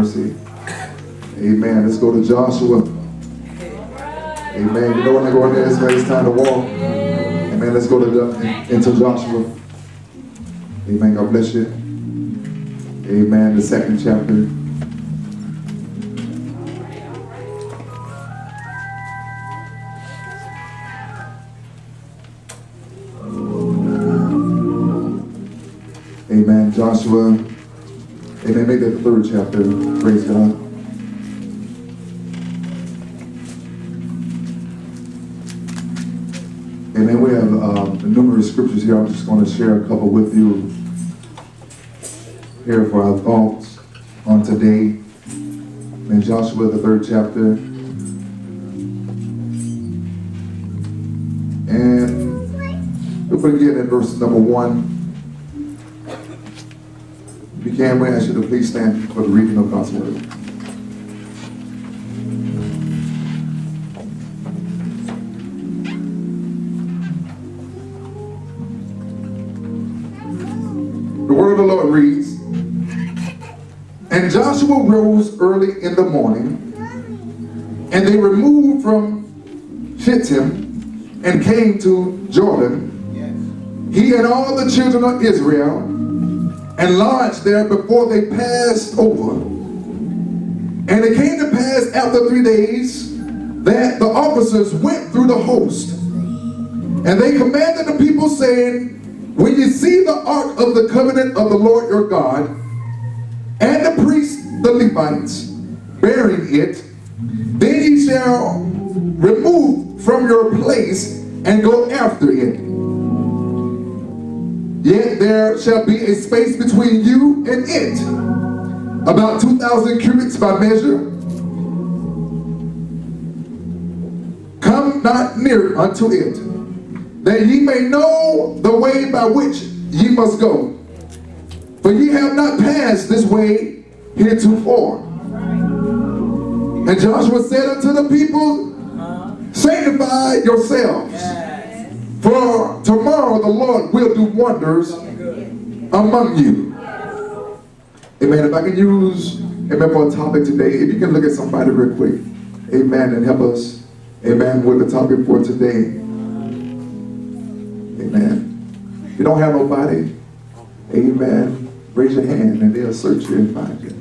mercy. Amen. Let's go to Joshua. Amen. You know when I go in there, it's time to walk. Amen. Let's go into Joshua. Amen. God bless you. Amen. The second chapter. Amen. Joshua. Amen. Make that the third chapter. Praise God. Amen. We have numerous scriptures here. I'm just going to share a couple with you here for our thoughts on today. In Joshua, the third chapter. And we'll begin in verse number 1. If you can, we ask you to please stand for the reading of God's word. The word of the Lord reads, "And Joshua rose early in the morning, and they removed from Shittim and came to Jordan, he and all the children of Israel, and lodged there before they passed over. And it came to pass after 3 days that the officers went through the host, and they commanded the people, saying, when you see the ark of the covenant of the Lord your God, and the priests, the Levites, bearing it, then ye shall remove from your place and go after it. Yet there shall be a space between you and it, about 2,000 cubits by measure. Come not near unto it, that ye may know the way by which ye must go. For ye have not passed this way heretofore." And Joshua said unto the people, "Sanctify yourselves, for tomorrow the Lord will do wonders among you." Amen. If I can use, amen, for a topic today, if you can look at somebody real quick, amen, and help us, amen, with the topic for today. Amen. If you don't have nobody, amen, raise your hand and they'll search you and find you.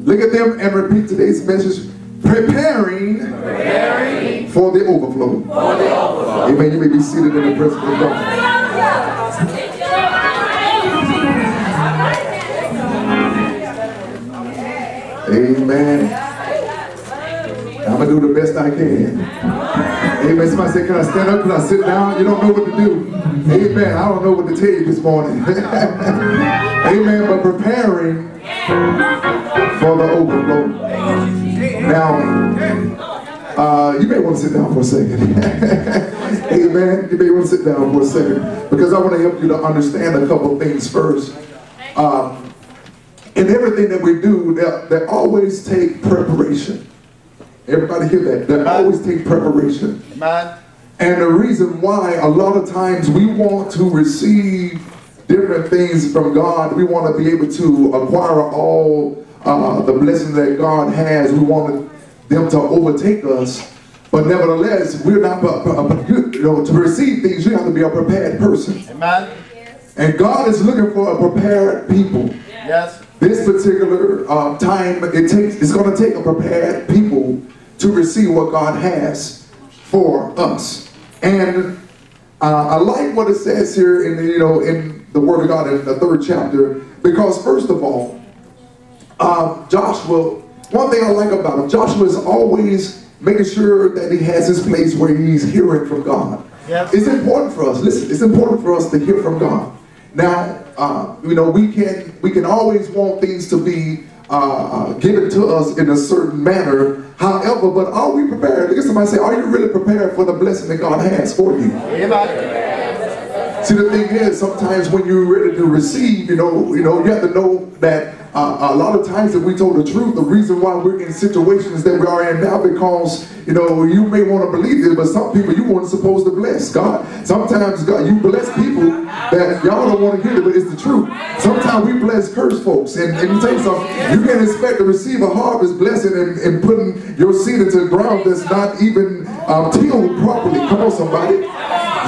Look at them and repeat today's message. Preparing for the overflow. Amen. You may be seated in the presence of God. Amen. I'm going to do the best I can. Amen. Somebody say, can I stand up? Can I sit down? You don't know what to do. Amen. I don't know what to tell you this morning. Amen. But preparing for the overflow. Now, you may want to sit down for a second. Amen. You may want to sit down for a second, because I want to help you to understand a couple of things first. In everything that we do, they always take preparation. Everybody hear that? They always take preparation. And the reason why a lot of times we want to receive different things from God, we want to be able to acquire all the blessings that God has. We want them to overtake us, but nevertheless, we're not, to receive things, you have to be a prepared person. Amen. And God is looking for a prepared people. Yes. This particular time, it's going to take a prepared people to receive what God has for us. And I like what it says here in the Word of God in the third chapter, because first of all, Joshua, one thing I like about him, Joshua is always making sure that he has his place where he's hearing from God. Yep. It's important for us. Listen, it's important for us to hear from God. Now, we can always want things to be given to us in a certain manner. However, but are we prepared? Look at somebody say, are you really prepared for the blessing that God has for you? See, the thing is, sometimes when you're ready to receive, you have to know that a lot of times, if we told the truth, the reason why we're in situations that we are in now, because, you know, you may want to believe it, but some people you weren't supposed to bless. God, sometimes God, you bless people that y'all don't want to hear it, but it's the truth. Sometimes we bless cursed folks, and you tell you something, you can't expect to receive a harvest blessing and putting your seed into the ground that's not even tilled properly. Come on, somebody.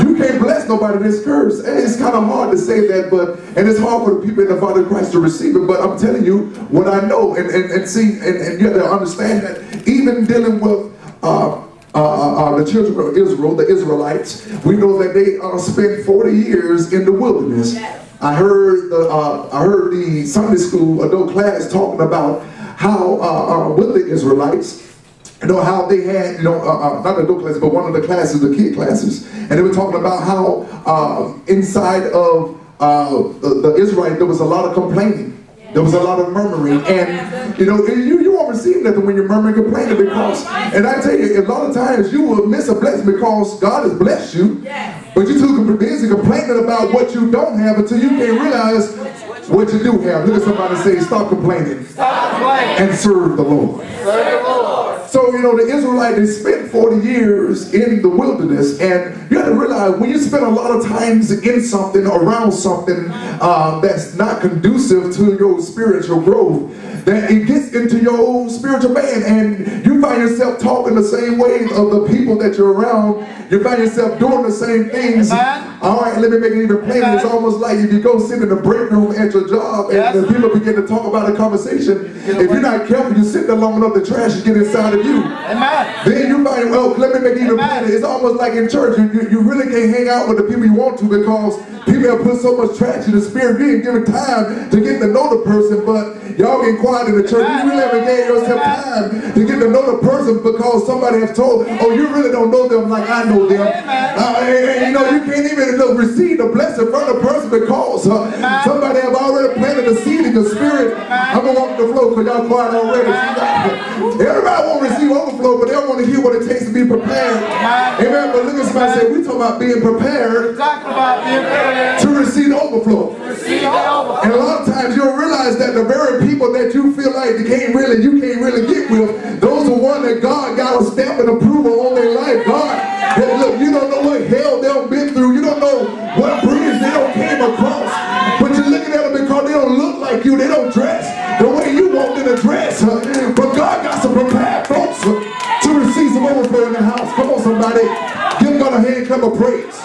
You can't bless nobody that's cursed. It's kind of hard to say that, and it's hard for the people in the body of Christ to receive it, but I'm telling you what I know, and see, and you have to understand that even dealing with the children of Israel, the Israelites, we know that they spent 40 years in the wilderness. I heard the Sunday school adult class talking about how with the Israelites, you know, how they had, you know, not the adult classes, but one of the classes, the kid classes, and they were talking about how inside of the Israelites there was a lot of complaining. There was a lot of murmuring, and you know, you won't receive nothing when you're murmuring and complaining, because, and I tell you, a lot of times you will miss a blessing because God has blessed you, but you're too busy complaining about what you don't have until you can't realize what you do have. Look at somebody say, stop complaining, and serve the Lord. So, you know, the Israelites, they spent 40 years in the wilderness, and you have to realize when you spend a lot of times in something, around something that's not conducive to your spiritual growth, that it gets into your own spiritual man, and you find yourself talking the same way of the people that you're around. You find yourself doing the same things. All right, let me make it even plainer. It's almost like if you go sit in the break room at your job and the people begin to talk about a conversation, if you're not careful, you sit there long enough, the trash will get inside of you. Then you find, well, let me make it even plainer. It's almost like in church, you really can't hang out with the people you want to, because people have put so much trash in the spirit. You ain't given time to get to know the person, but y'all get quiet in the church. You really haven't gave yourself time to get to know the person, because somebody has told, oh, you really don't know them like I know them. And, you know, you can't even receive the blessing from the person because somebody have already planted a seed in the spirit. I'm going to walk the floor because y'all quiet already. Everybody won't receive overflow, but they don't want to hear what it takes to be prepared. Amen. But look at somebody say, we talking about being prepared to receive the overflow. And a lot of times you'll realize that the very people that you feel like you can't really get with, those are one that God got a stamp and approval on their life. God, hey, look, you don't know what hell they've been through. You don't know what bridge they don't came across. But you're looking at them because they don't look like you. They don't dress the way you want them to dress. But God got some prepared folks to receive some overflow in the house. Come on, somebody. Give God a hand clap of praise.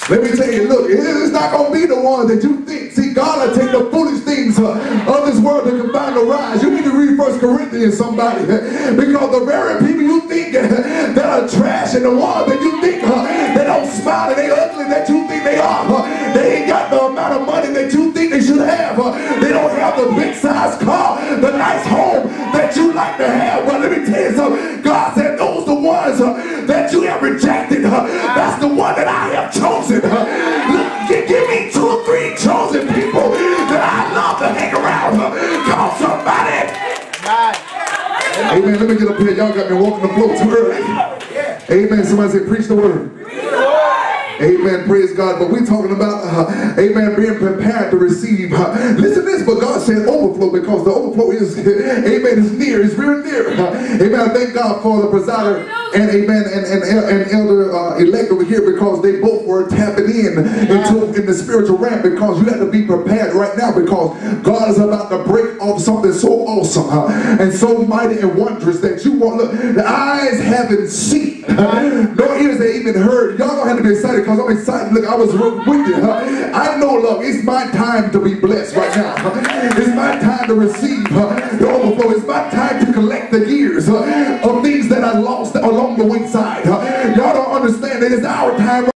Let me tell you, look, it's not going to be the one that you think. See, God will take the foolish things of this world to combine the rise. You need to read 1 Corinthians, somebody. Because the very people you think that are trash, and the ones that you think they don't smile and they ugly that you think they are, they ain't got the amount of money that you think they should have. They don't have the big size car, the nice home that you like to have. Well, let me tell you something. God said those are the ones that you have rejected. That's the one that I have chosen. Look, give me 2 or 3 chosen people that I love to hang around. Come on, somebody. Amen. Let me get up here. Y'all got me walking the floor too early. Amen. Somebody say, preach the word. Amen. Praise God. But we're talking about, amen, being prepared to receive. Listen to this, but God said overflow, because the overflow is, amen, is near. It's real near. Amen. I thank God for the presider and, amen, and elder elect over here, because they both were tapping in the spiritual realm, because you have to be prepared right now, because God is about to break off something so awesome and so mighty and wondrous that you won't look. The eyes haven't seen, no ears they even heard. Y'all don't have to be excited, because I'm excited. Look, I was with you. I know, look, it's my time to be blessed right now. It's my time to receive the overflow. It's my time to collect the years of things that I lost along the wayside. Y'all don't understand that it's our time.